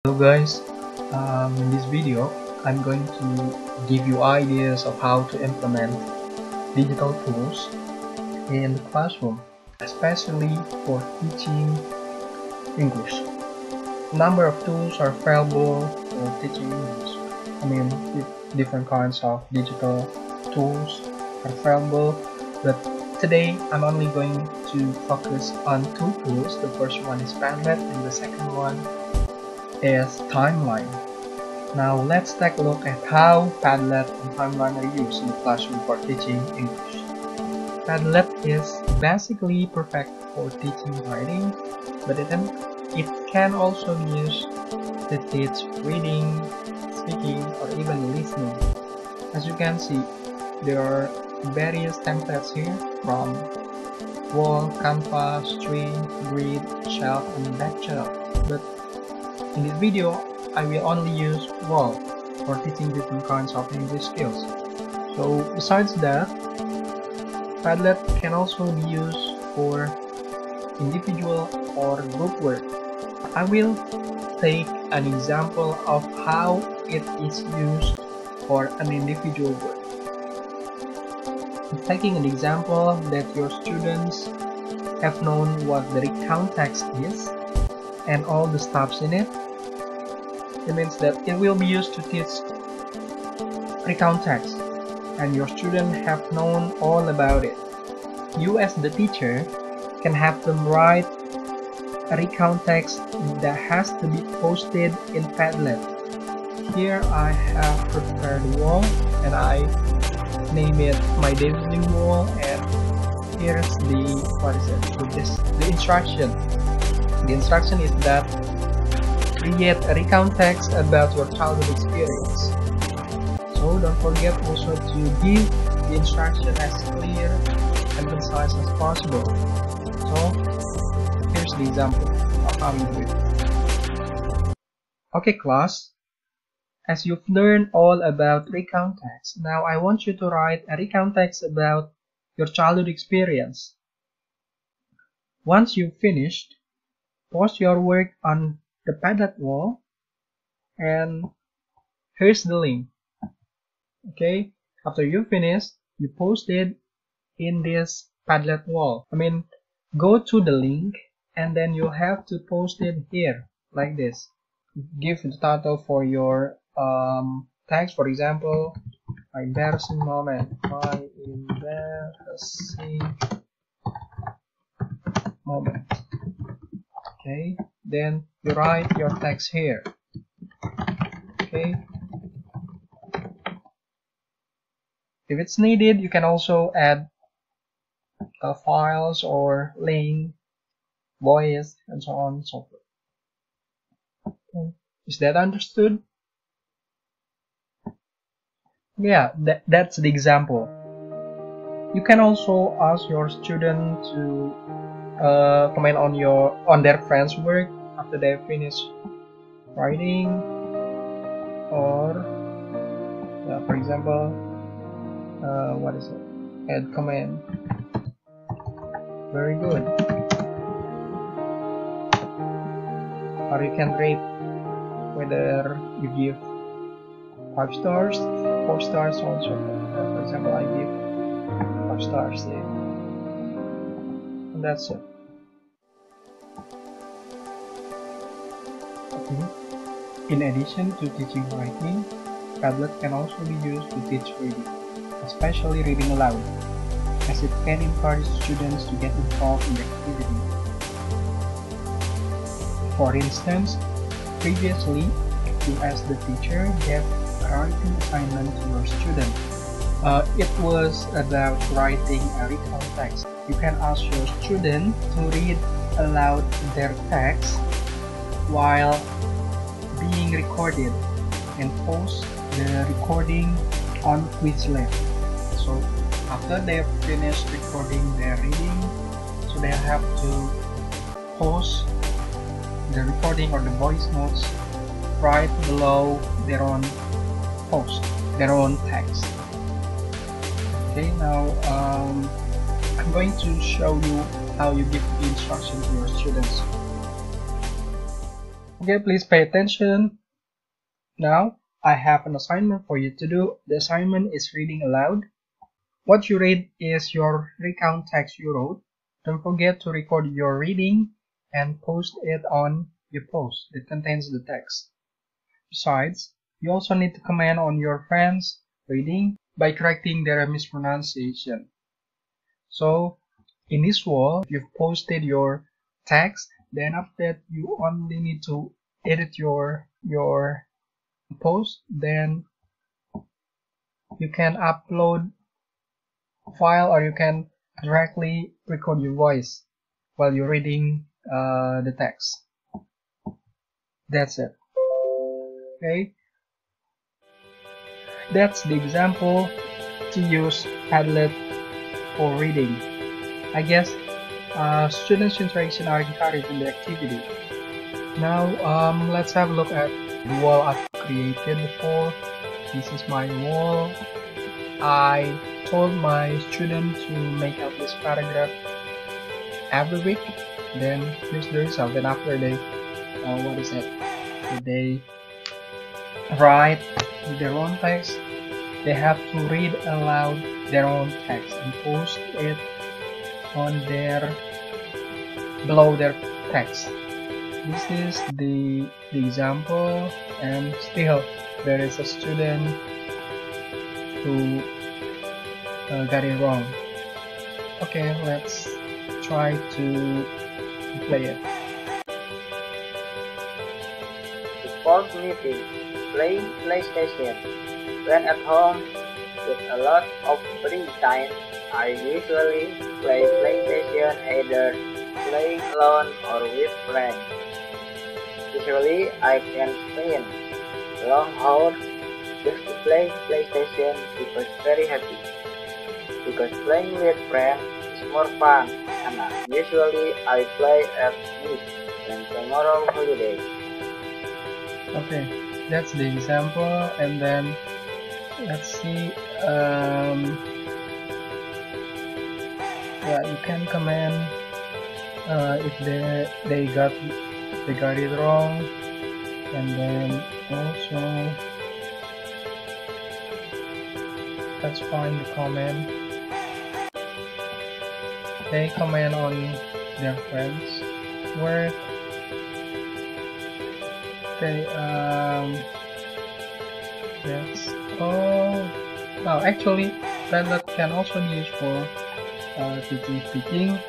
Hello guys, in this video I'm going to give you ideas of how to implement digital tools in the classroom, especially for teaching English. A number of tools are available for teaching English. Different kinds of digital tools are available, but today I'm only going to focus on two tools. The first one is Padlet and the second one is Timeline. Now let's take a look at how Padlet and Timeline are used in the classroom for teaching English. Padlet is basically perfect for teaching writing, but it can also be used to teach reading, speaking, or even listening. As you can see, there are various templates here from wall, canvas, string, grid, shelf, and bookshelf. But in this video, I will only use wall for teaching different kinds of English skills. So besides that, Padlet can also be used for individual or group work. I will take an example of how it is used for an individual work. Taking an example that your students have known what the recount text is and all the steps in it. It means that it will be used to teach recount text, and your students have known all about it. You as the teacher can have them write a recount text that has to be posted in Padlet. Here I have prepared a wall and I name it my daily wall, and here's the instruction. The instruction is that create a recount text about your childhood experience. So don't forget also to give the instruction as clear and concise as possible. So here's the example of how you do it. Okay class, as you've learned all about recount text, now I want you to write a recount text about your childhood experience. Once you've finished, post your work on the Padlet wall, and here's the link. Okay, after you finish, you post it in this Padlet wall. Go to the link and then you have to post it here like this. Give the title for your text, for example, my embarrassing moment. Okay, then you write your text here. Okay, if it's needed, you can also add files or link, voice, and so on and so forth. Okay. Is that understood? Yeah, that's the example. You can also ask your student to comment on their friends' work after they finish writing, or for example, add comment. Very good. Or you can rate whether you give 5 stars, 4 stars, so on and so forth. For example, I give 5 stars there. And that's it. Okay. In addition to teaching writing, Padlet can also be used to teach reading, especially reading aloud, as it can encourage students to get involved in the activity. For instance, previously, you as the teacher gave a writing assignment to your student. It was about writing a recount text. You can ask your student to read aloud their text while being recorded and post the recording on Quizlet. So after they have finished recording their reading, so they have to post the recording or the voice notes right below their own post, their own text. Okay, now I'm going to show you how you give the instruction to your students. Okay, please pay attention. Now, I have an assignment for you to do. The assignment is reading aloud. What you read is your recount text you wrote. Don't forget to record your reading and post it on your post that contains the text. Besides, you also need to comment on your friends' reading by correcting their mispronunciation. So, in this wall, you've posted your text. Then after that, you only need to edit your post. Then you can upload a file, or you can directly record your voice while you're reading the text. That's it. Okay, that's the example to use Padlet for reading. I guess students' interaction are encouraged in the activity. Now let's have a look at the wall I've created before. This is my wall. I told my student to make up this paragraph every week. Then here's the result. Then after they they write their own text, they have to read aloud their own text and post it on below their text. This is the example, and still there is a student who got it wrong. Okay, let's try to play it. Before meeting, playing PlayStation. When at home with a lot of free time, I usually play PlayStation either playing alone or with friends. Usually I can spend long hours just to play PlayStation because very happy. Because playing with friends is more fun, and usually I play at night when tomorrow holiday. Okay, that's the example, and then let's see. Yeah, you can comment if they got it wrong, and then also let's find the comment. They comment on their friends' work. Okay, that's all. Now, actually, Padlet can also be used for teaching speaking.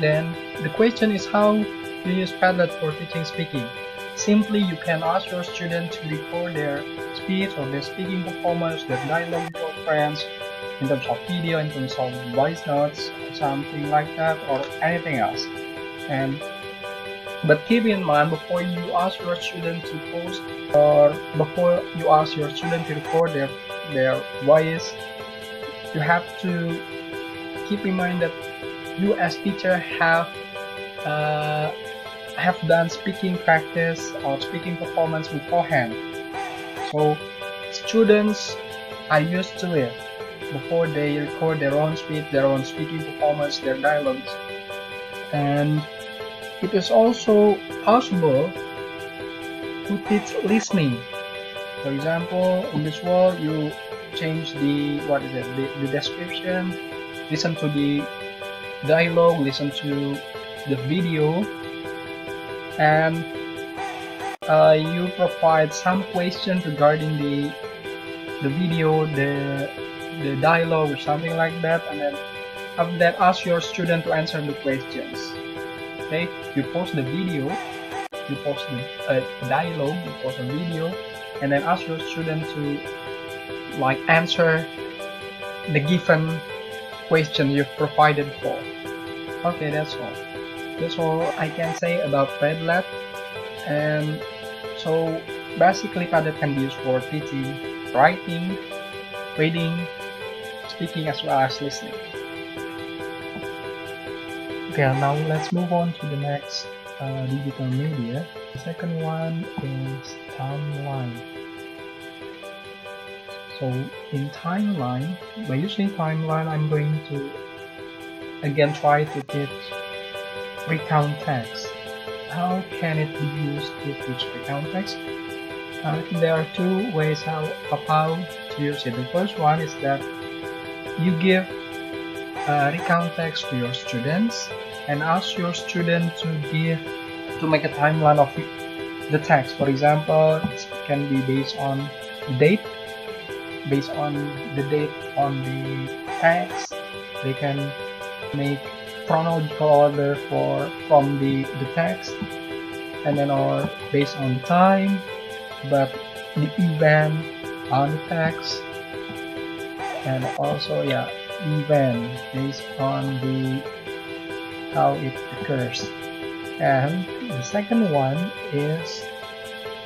Then the question is, how do you use Padlet for teaching speaking? Simply, you can ask your student to record their speech or their speaking performance, their dialogue with your friends, in terms of video, in terms of voice notes, something like that, or anything else. But keep in mind, before you ask your student to post, or before you ask your student to record their voice, you have to keep in mind that you as teacher have done speaking practice or speaking performance beforehand. So students are used to it before they record their own speech, their own speaking performance, their dialogues. And it is also possible to teach listening. For example, in this wall, you change the description, listen to the dialogue, listen to the video, and you provide some questions regarding the video, the dialogue, or something like that, and then after that, ask your student to answer the questions. Okay, you post the video, you post the dialogue, you post a video, and then ask your student to answer the given question you've provided for. Okay, that's all. That's all I can say about Padlet. And so basically, Padlet can be used for teaching, writing, reading, speaking, as well as listening. Okay, now let's move on to the next digital media. The second one is timeline. So in timeline, by using timeline, I'm going to again try to teach recount text. how can it be used to teach recount text? I think there are two ways of how to use it. The first one is that you give recount text to your students and ask your student to make a timeline of the text. For example, it can be based on date, based on the date on the text. They can make chronological order from the text, and then or based on time, but the event on the text, and also event based on the how it occurs. And the second one is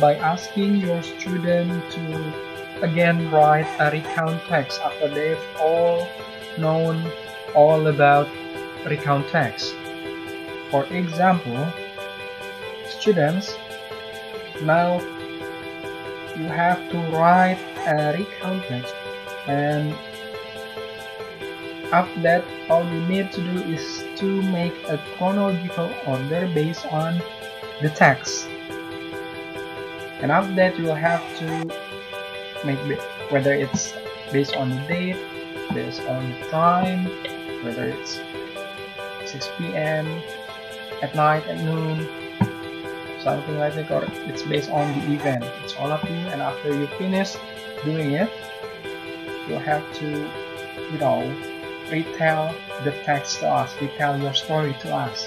by asking your student to again write a recount text after they've all known all about recount text. For example, students, now you have to write a recount text, and after that all you need to do is to make a chronological order based on the text, and after that you will have to make whether it's based on the date, based on the time, whether it's 6 p.m. at night, at noon, something like that, or it's based on the event. It's all up to you. And after you finish doing it, you'll have to retell the text to us, retell your story to us.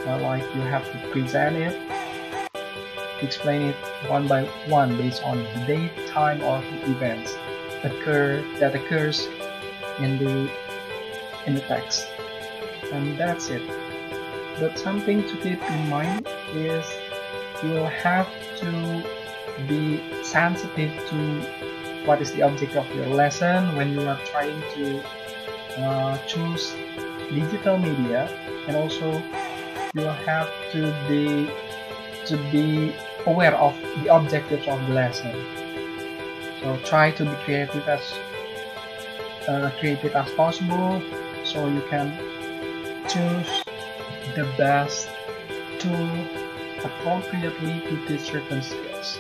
Like you have to present it, explain it one by one based on the date, time, or the events that occurs in the text. And that's it. But something to keep in mind is you will have to be sensitive to what is the object of your lesson when you are trying to choose digital media, and also you will have to be aware of the objectives of the lesson. So try to be creative as possible, so you can choose the best tool appropriately to teach certain skills.